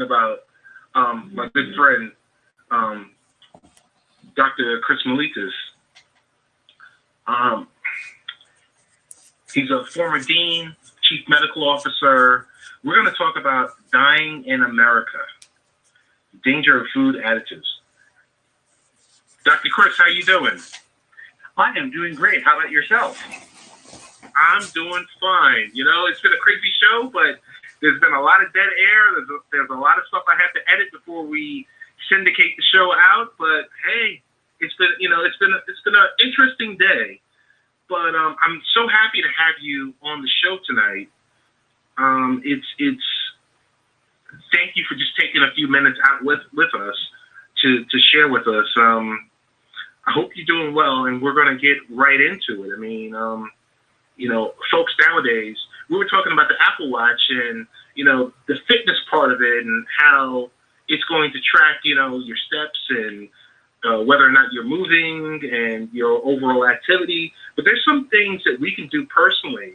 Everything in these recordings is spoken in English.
about my good friend, Dr. Chris Meletis. He's a former dean, chief medical officer. We're going to talk about dying in America, danger of food additives. Dr. Chris, how you doing? I am doing great. How about yourself? I'm doing fine. You know, it's been a crazy show, but there's been a lot of dead air. There's a lot of stuff I have to edit before we syndicate the show out. But hey, it's been an interesting day. But I'm so happy to have you on the show tonight. It's thank you for just taking a few minutes out with us to share with us. I hope you're doing well, and we're going to get right into it. I mean, folks nowadays, we were talking about the Apple Watch and, the fitness part of it and how it's going to track, your steps and whether or not you're moving and your overall activity. But there's some things that we can do personally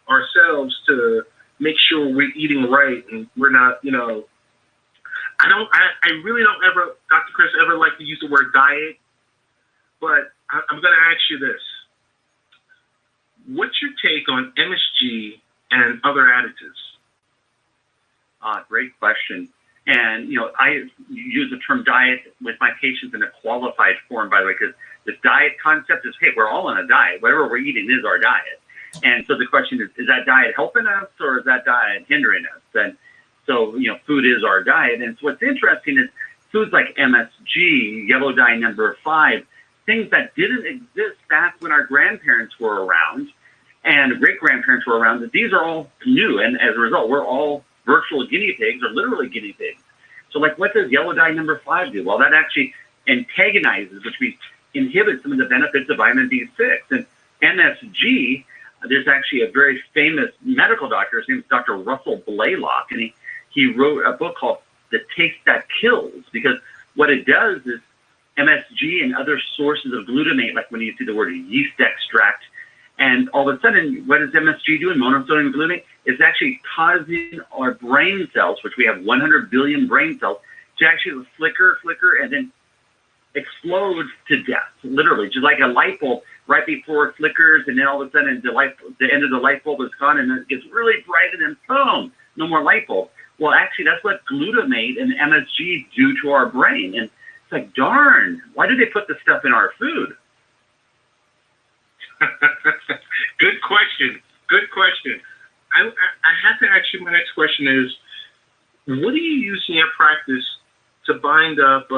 ourselves to make sure we're eating right and we're not, I really don't ever, Dr. Chris, ever like to use the word diet, but I'm going to ask you this. What's your take on MSG and other additives? Great question. And, I use the term diet with my patients in a qualified form, by the way, because the diet concept is, hey, we're all on a diet. Whatever we're eating is our diet. And so the question is that diet helping us or is that diet hindering us? And so, food is our diet. And so what's interesting is foods like MSG, yellow dye number 5, things that didn't exist back when our grandparents were around and great-grandparents were around, that these are all new. And as a result, we're all virtual guinea pigs or literally guinea pigs. So what does yellow dye number 5 do? Well, that actually antagonizes, which means inhibits some of the benefits of vitamin B6. And MSG, there's actually a very famous medical doctor, his name is Dr. Russell Blaylock, and he wrote a book called The Taste That Kills, because what it does is MSG and other sources of glutamate, like when you see the word yeast extract, and all of a sudden, what does MSG do in monosodium glutamate? It's actually causing our brain cells, which we have 100 billion brain cells, to actually flicker, and then explode to death, literally, just like a light bulb right before it flickers, and then all of a sudden the end of the light bulb is gone, and it gets really bright, and then boom, no more light bulb. Well, actually, that's what glutamate and MSG do to our brain. And it's like, darn, why do they put this stuff in our food? Good question. I have to ask you, my next question is, what do you use in your practice to bind up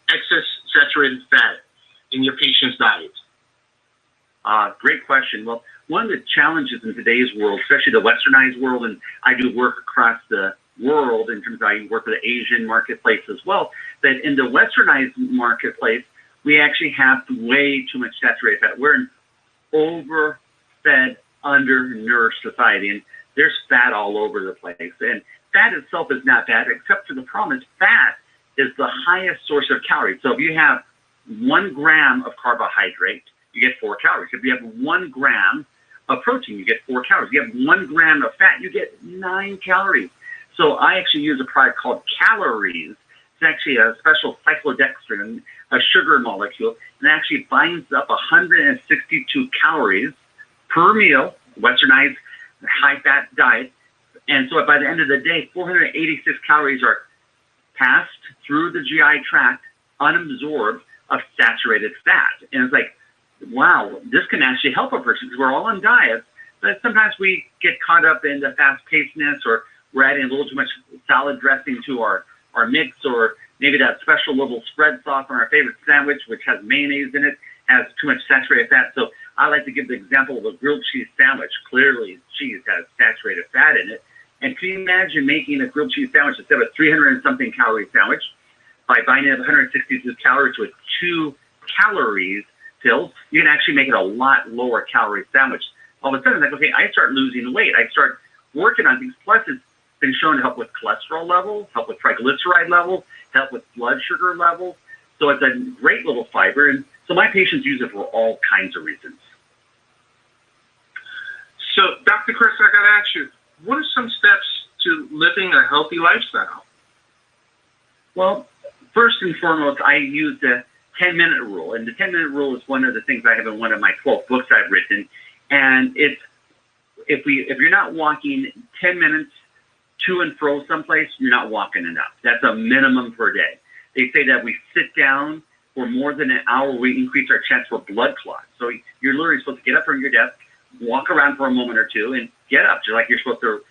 excess saturated fat in your patient's diet? Great question. Well, one of the challenges in today's world, especially the westernized world, and I do work across the world in terms of I work with the Asian marketplace as well, that in the westernized marketplace, we actually have way too much saturated fat. We're an overfed, undernourished society, and there's fat all over the place. And fat itself is not bad, except for the problem is fat is the highest source of calories. So if you have 1 gram of carbohydrate, you get 4 calories. If you have 1 gram of protein, you get 4 calories. If you have 1 gram of fat, you get 9 calories. So I actually use a product called Calories. It's actually a special cyclodextrin, a sugar molecule, and it actually binds up 162 calories per meal, westernized, high-fat diet. And so by the end of the day, 486 calories are passed through the GI tract, unabsorbed, of saturated fat. And it's like, wow, this can actually help a person because we're all on diets, but sometimes we get caught up in the fast-pacedness, or we're adding a little too much salad dressing to our mix, or maybe that special little spread sauce on our favorite sandwich, which has mayonnaise in it, has too much saturated fat. So I like to give the example of a grilled cheese sandwich. Clearly, cheese has saturated fat in it. And can you imagine making a grilled cheese sandwich instead of a 300 and something calorie sandwich by binding up 162 calories with 2 calories pills? You can actually make it a lot lower calorie sandwich. All of a sudden, it's like, okay, I start losing weight. I start working on things. Plus, it's been shown to help with cholesterol levels, help with triglyceride levels, help with blood sugar levels. So it's a great little fiber. And so my patients use it for all kinds of reasons. So, Dr. Chris, I got to ask you, what are some steps to living a healthy lifestyle? Well, first and foremost, I use the 10-minute rule. And the 10-minute rule is one of the things I have in one of my 12 books I've written. And it's, if you're not walking 10 minutes to and fro someplace, you're not walking enough. That's a minimum per day. They say that we sit down for more than an hour, we increase our chance for blood clots. So you're literally supposed to get up from your desk, walk around for a moment or two, and get up, just like you're supposed to,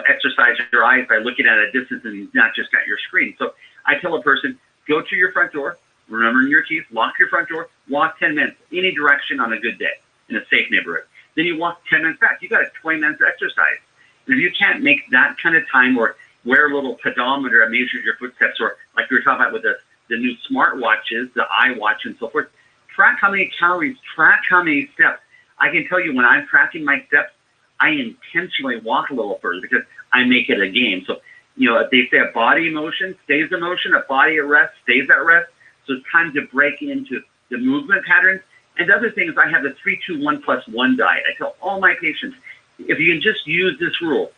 exercise your eyes by looking at a distance and not just at your screen. So I tell a person, go to your front door, remember your keys, lock your front door, walk 10 minutes, any direction on a good day in a safe neighborhood. Then you walk 10 minutes back. You got a 20 minutes exercise. And if you can't make that kind of time, or wear a little pedometer that measures your footsteps, or like we were talking about with the new smart watches, the iWatch and so forth, track how many calories, track how many steps. I can tell you when I'm tracking my steps, I intentionally walk a little further because I make it a game. So, they say a body in motion stays in motion, a body at rest stays at rest. So it's time to break into the movement patterns. And the other thing is I have the 3-2-1+1 diet. I tell all my patients, if you can just use this rule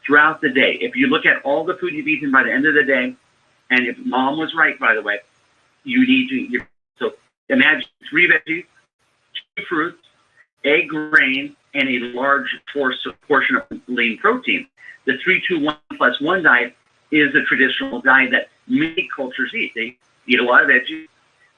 throughout the day, if you look at all the food you've eaten by the end of the day, and if mom was right, by the way, you need to eat. So imagine 3 veggies, 2 fruits, a grain, and a large portion of lean protein. The 3-2-1+1 diet is a traditional diet that many cultures eat. They eat a lot of veggies,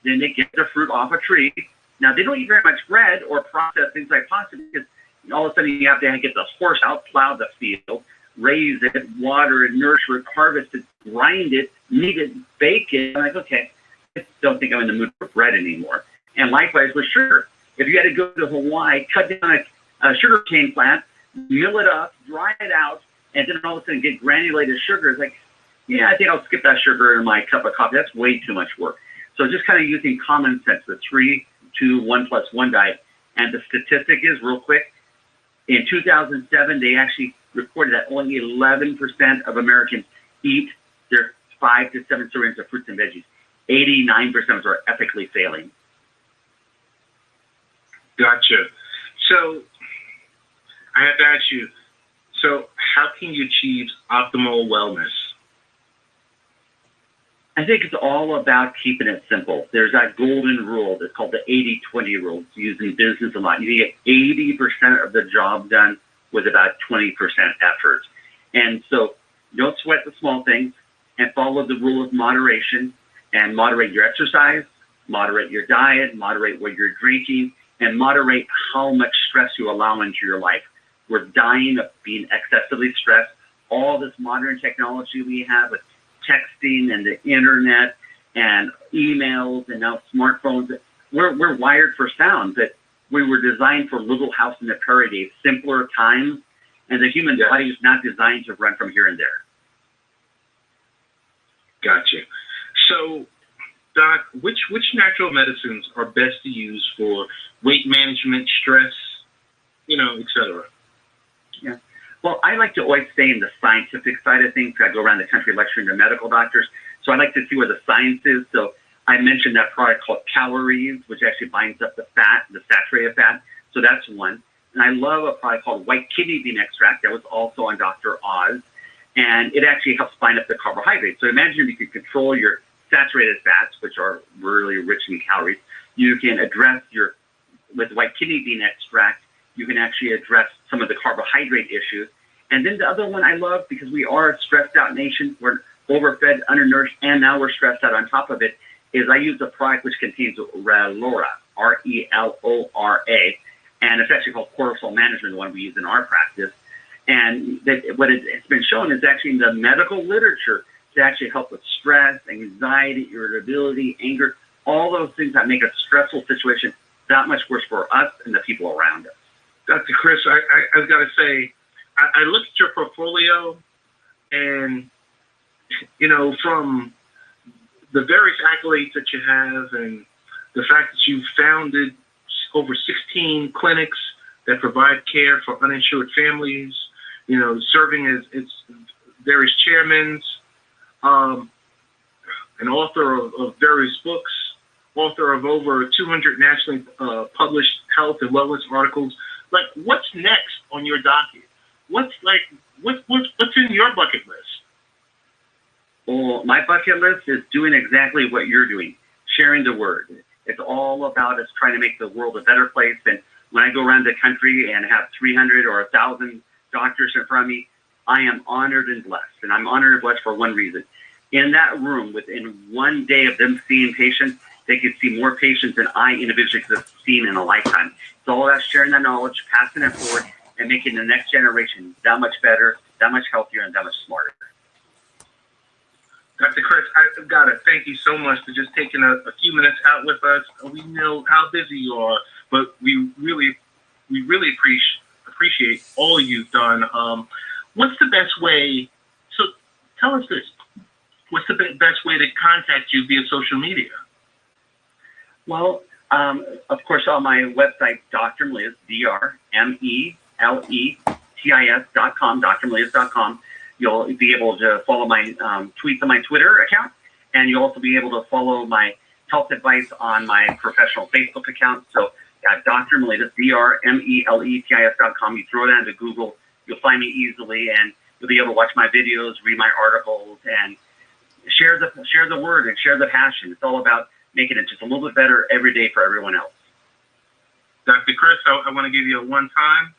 then they get the fruit off a tree. Now, they don't eat very much bread or processed things like pasta because all of a sudden you have to get the horse out, plow the field, raise it, water it, nurture it, harvest it, grind it, knead it, bake it. I'm like, okay, I don't think I'm in the mood for bread anymore. And likewise with sugar. If you had to go to Hawaii, cut down a sugar cane plant, mill it up, dry it out, and then all of a sudden get granulated sugar, it's like, yeah, I think I'll skip that sugar in my cup of coffee. That's way too much work. So just kind of using common sense, the 3-2-1+1 diet. And the statistic is, real quick, in 2007, they actually reported that only 11% of Americans eat their 5 to 7 servings of fruits and veggies. 89% are ethically failing. Gotcha. So I have to ask you, so how can you achieve optimal wellness? I think it's all about keeping it simple. There's that golden rule that's called the 80-20 rule. It's used in business a lot. You get 80% of the job done with about 20% effort. And so don't sweat the small things and follow the rule of moderation, and moderate your exercise, moderate your diet, moderate what you're drinking, and moderate how much stress you allow into your life. We're dying of being excessively stressed. All this modern technology we have with texting and the internet and emails and now smartphones, we're wired for sound, that we were designed for Little House on the Prairie days, simpler times, and the human body is not designed to run from here and there. Gotcha. So, Doc, which natural medicines are best to use for weight management, stress, et cetera? Yeah. Well, I like to always stay in the scientific side of things. I go around the country lecturing to medical doctors. So I like to see where the science is. So I mentioned that product called Calories, which actually binds up the fat, the saturated fat. So that's one. And I love a product called white kidney bean extract that was also on Dr. Oz. And it actually helps bind up the carbohydrates. So imagine if you could control your saturated fats, which are really rich in calories. You can address with white kidney bean extract, you can actually address some of the carbohydrate issues. And then the other one I love, because we are a stressed out nation, we're overfed, undernourished, and now we're stressed out on top of it, is I use a product which contains Relora, R-E-L-O-R-A, and it's actually called cortisol management, the one we use in our practice. And what it's been shown is actually in the medical literature to actually help with stress, anxiety, irritability, anger, all those things that make a stressful situation that much worse for us and the people around us. Dr. Chris, I've got to say, I looked at your portfolio and, from the various accolades that you have and the fact that you've founded over 16 clinics that provide care for uninsured families, serving as its various chairmen, an author of various books, author of over 200 nationally published health and wellness articles. Like, what's next on your docket? What's in your bucket list? Well, my bucket list is doing exactly what you're doing, sharing the word. It's all about us trying to make the world a better place. And when I go around the country and have 300 or 1,000 doctors in front of me, I am honored and blessed. And I'm honored and blessed for one reason. In that room, within one day of them seeing patients, they could see more patients than I individually could have seen in a lifetime. It's all about sharing that knowledge, passing it forward, and making the next generation that much better, that much healthier, and that much smarter. Dr. Chris, I've got to thank you so much for just taking a few minutes out with us. We know how busy you are, but we really appreciate all you've done. What's the best way? So tell us this. What's the best way to contact you via social media? Well, of course, on my website, Dr. Meletis, DrMeletis.com, drmeletis.com. You'll be able to follow my tweets on my Twitter account, and you'll also be able to follow my health advice on my professional Facebook account. So, Dr. Meletis, drmeletis.com. You throw that into Google, you'll find me easily, and you'll be able to watch my videos, read my articles, and share the word and share the passion. It's all about making it just a little bit better every day for everyone else. Dr. Chris, I want to give you a one-time.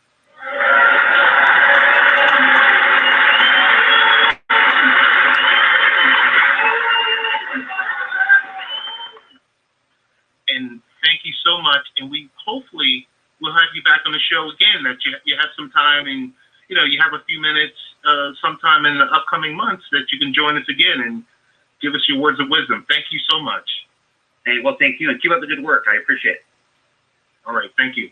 And thank you so much. And we hopefully will have you back on the show again, that you have some time and, you have a few minutes sometime in the upcoming months that you can join us again and give us your words of wisdom. Thank you so much. Hey, well, thank you, and keep up the good work. I appreciate it. All right. Thank you.